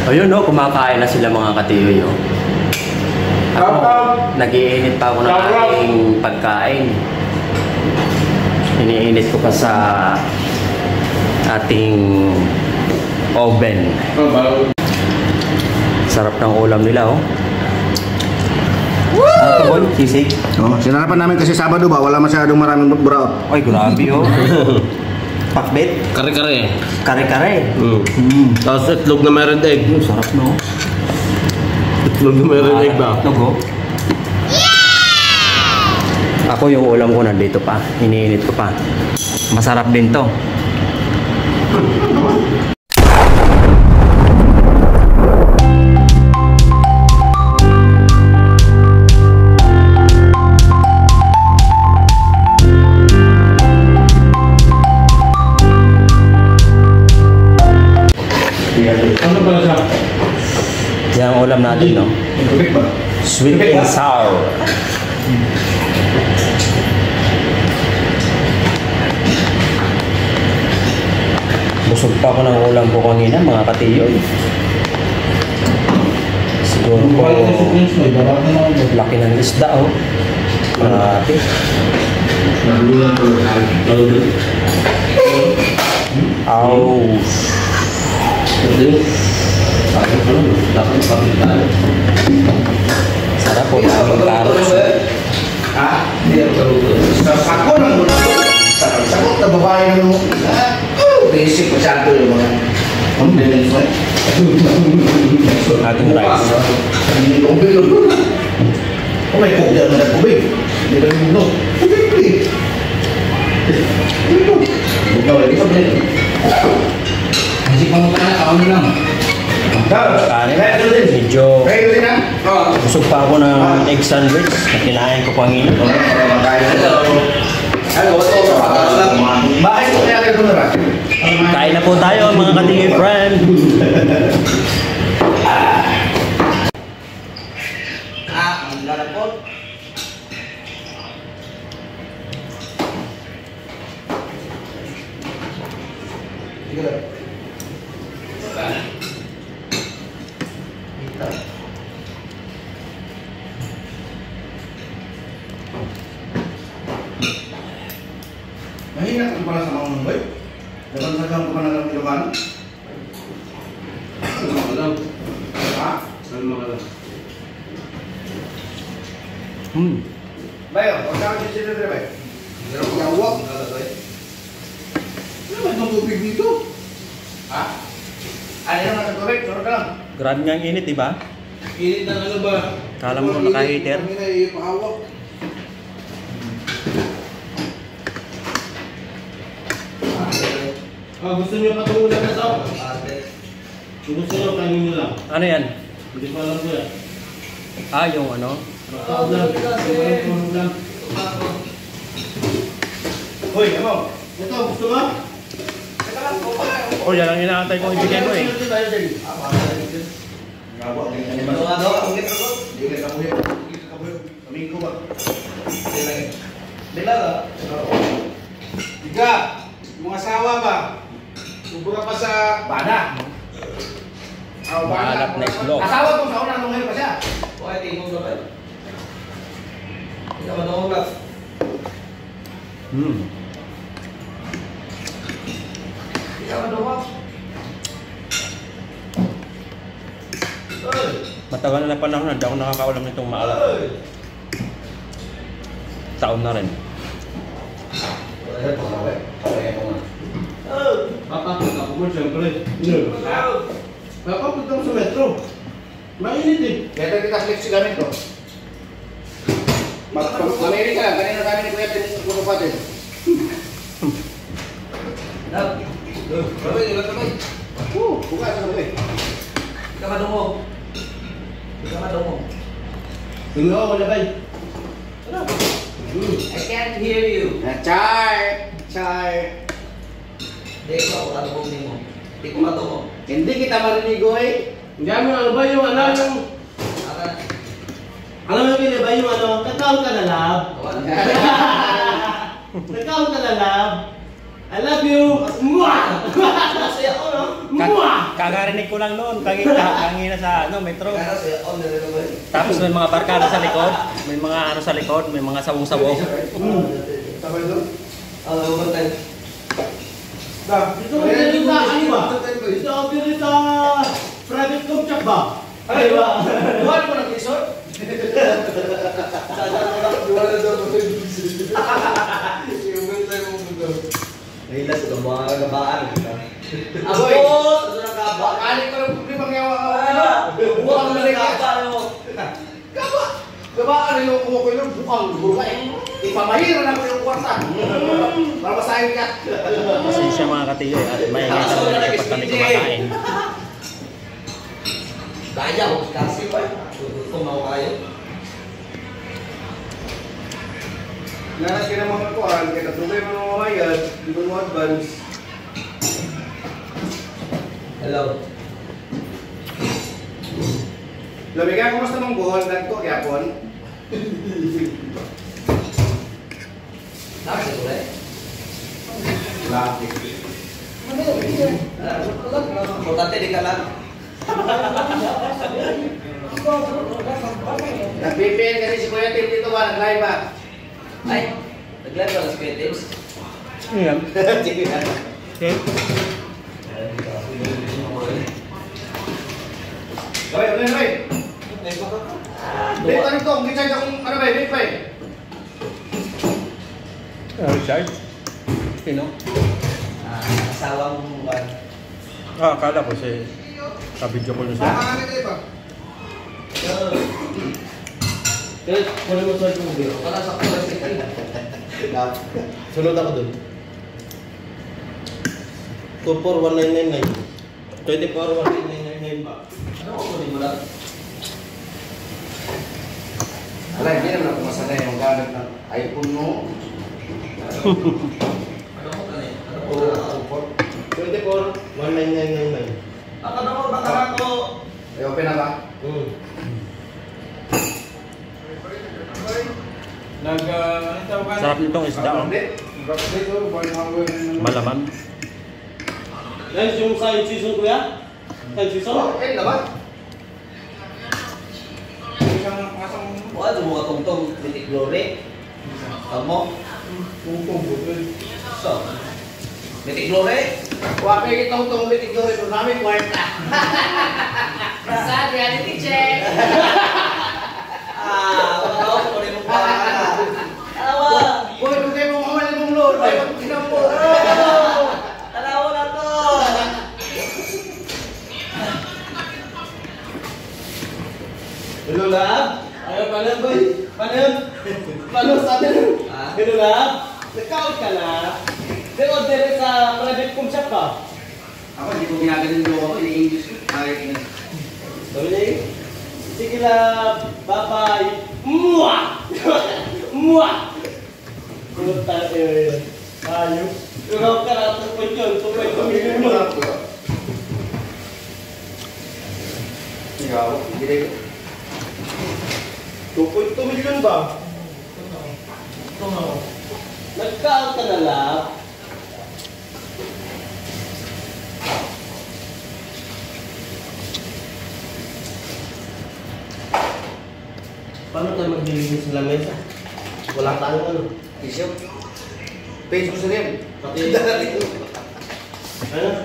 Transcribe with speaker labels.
Speaker 1: Ayun no, kumakain na sila mga katiyoy. Oh. Ako, nag-iinit pa ako ng aking pagkain. Iniinit ko pa sa ating oven. Sarap ng ulam nila, oh. Ano to, boy? Sisig?
Speaker 2: Oh, sinarapan namin kasi Sabado ba? Wala masyadong maraming buraot.
Speaker 1: Ay, grabe, oh. Pakbet?
Speaker 3: Kare-kare.
Speaker 1: Kare-kare?
Speaker 3: Tapos itlog na meron egg.
Speaker 1: Sarap, no?
Speaker 3: Itlog na meron egg ba?
Speaker 1: Itlog, oh. Ako yung ulam ko nandito pa. Iniinit ko pa. Masarap din to.
Speaker 3: Ano pala siya?
Speaker 1: Yan ang ulam natin, no? Sweet and sour. Busog pa ako ng ulam ko kanina, mga katiyoy. Siguro po laki ng isda, oh. Grabe. Ow. Sarap po daming carrots.
Speaker 2: Ako nang sakot na babae ng basic masyado yung mga
Speaker 1: Ating rice.
Speaker 2: kung may cook dyan na nagkubig hindi ba yung mundo ikaw hindi ka balik kasi kung ako lang
Speaker 1: Kanin, medyo busog pa ako ng egg sandwich na kinain ko pangin. Kain na po tayo mga katingin friend.
Speaker 2: ang lalapot mahina ka pala sa mga munggoy. Dapat sagang ko pa na ng Ilocano.
Speaker 3: Alam.
Speaker 2: Ha?
Speaker 3: Alam mo ka lang.
Speaker 2: Bayo, huwag ka kasi sila rin, bayo. Pero kung nawag, bayo. Ano ba itong tubig dito? Ha? Ano naman ang tubig? Suro ka lang.
Speaker 1: Grabe nga ang init, diba?
Speaker 3: Init ng ano ba?
Speaker 1: Kala mo naka-heater.
Speaker 2: Kami na ipahawak.
Speaker 3: Gusto niyo patulan na to? Gusto niyo kainin niyo lang.
Speaker 1: Ano yan?
Speaker 3: Hindi pa alam ko yan.
Speaker 1: Ah, yung ano?
Speaker 3: Matawag lang. Matawag lang.
Speaker 2: Hoy, ano?
Speaker 3: Ito, gusto mo?
Speaker 1: Oh, yan ang inaantay kong ibigay mo eh.
Speaker 2: Tiga, yung asawa ba? Subura pa sa bana.
Speaker 1: Mahalap na islog.
Speaker 2: Asawa ko sa una, nung pa siya.
Speaker 4: Why tingog ka ba? Hindi ka manungog. Hindi ka manungog.
Speaker 1: Matagal na panahon na, hindi ako nakakaulam nitong maalat. Taon na rin.
Speaker 3: Papakot ako mo, siyempre. Papakot ako sa metro. Mainit eh.
Speaker 2: Kaya kita flex gamit ko. Mamiri ka lang, kanina kami ni Kuya Pinupatin.
Speaker 4: Kamay, di ba kamay?
Speaker 2: Buka sa kamay.
Speaker 4: Hindi ka manungog. Hindi ka manungog.
Speaker 3: Tingnan ako, malabay.
Speaker 4: I can't hear you.
Speaker 2: Char! Char!
Speaker 4: Hindi ko ako katungog mo. Hindi ko matungog.
Speaker 2: Hindi kita marinig, oy.
Speaker 3: Hindi mo ano ba yung ano yung... Alam mo yung ba yung ano? Nag-count ka na, lab? Nag-count ka na, lab? I love you! Mwah!
Speaker 2: Masaya ako, no?
Speaker 3: Mwah!
Speaker 1: Kakarinig ko lang noon, kangina sa metro.
Speaker 2: Masaya ako, nalala ba yun?
Speaker 1: Tapos may mga barkada sa likod, may mga ano sa likod, may mga sabong-sabong.
Speaker 2: Sabay doon? Oo, tayo.
Speaker 3: Dito ko din sa ano ba? Dito ako din sa private contract ba?
Speaker 2: Ay, ba? Buwan mo ng resort? Buwan na daw mo ito yung resort. Yung tayo mo ito. Nahilas ito, mga kagabaan. Aboy! Kalit ko ng problema ngayon. Buwan mo na rin kaba. Kaba! Gabaan yung kuha ko yun, bukang buka eh. Ipamahira na ko yung kwarta. Para masahin ka.
Speaker 1: Pasensya mga katiyo at may ngita mo na pag kami kumakain.
Speaker 2: Kaya ko kasi pa. Tumaw kayo. Nanas ka naman kakuhan, kaya katulay mo ng mamayad, di mo mo advance. Hello. Labigan, kumusta mong buhol? Nagko, Yapon? Nakasya ko rin? Laki. Mutante, di ka lang. Nag-PPN kasi si Kuya Tim dito ba? Nag-live ba? Ay, nag-live ba si Kuya Tim?
Speaker 1: Ayan.
Speaker 2: Sige na.
Speaker 1: Okay.
Speaker 2: Gawin, gawin. Dito nito, hindi charge akong ano ba, vape ba eh?
Speaker 1: Richard? Sino?
Speaker 2: Asawang buwan.
Speaker 1: Akala ko si kabidyo ko na siya.
Speaker 2: Ano ito ba?
Speaker 3: Kaya, wala mo sa yung video.
Speaker 2: Wala sa kulang si Kaya.
Speaker 3: Sunod ako dun. 2419999. 241999 ba?
Speaker 2: Ano ko kunin mo lang? Wala, hindi naman ako masanay yung gamit ng iPhone mo. Ano ko tanay? Ano ko?
Speaker 3: 241999.
Speaker 2: Baka na mo, baka na ko. Ay, open na ba?
Speaker 1: Sarap nitong isda. Oh. Malaman.
Speaker 3: Guys, yung science season kuya? Science season?
Speaker 2: Oh, eh, naman. Wala, dumuha tong-tong Mythic Glory. Tamo. So, Mythic Glory. Wala kayo itong Mythic Glory. Pero namin, kwarta.
Speaker 5: Sad reality check.
Speaker 2: Wala ko rin mong kwarta. Alawa. Boy, kung kayo mong kamal mong Lord, ay pag-inam mo. Alawa na to.
Speaker 3: Hello, lab? Ayaw, paano, boy? Paano? Paano sa atin? Hello, lab? Nag-count ka na? Pero dire sa private com shop ka?
Speaker 2: Ako, hindi ko ginagaling yung ako. Ini-English ko. Nakikita.
Speaker 3: Sabi niya eh. Sige, lab. Bye-bye. Mwah! Mwah! Kulot tayo yun. Ayos. Ikaw ka na 2.0 yun. 2.2 million mo.
Speaker 2: Ikaw, hindi rin.
Speaker 3: 2.2 million ba? Nag-count ka na, lab. Paano tayo maglilinis sa lamesa? Wala tayong ano.
Speaker 2: T-shirt. Page ko sa rin.
Speaker 3: Pati... Ano?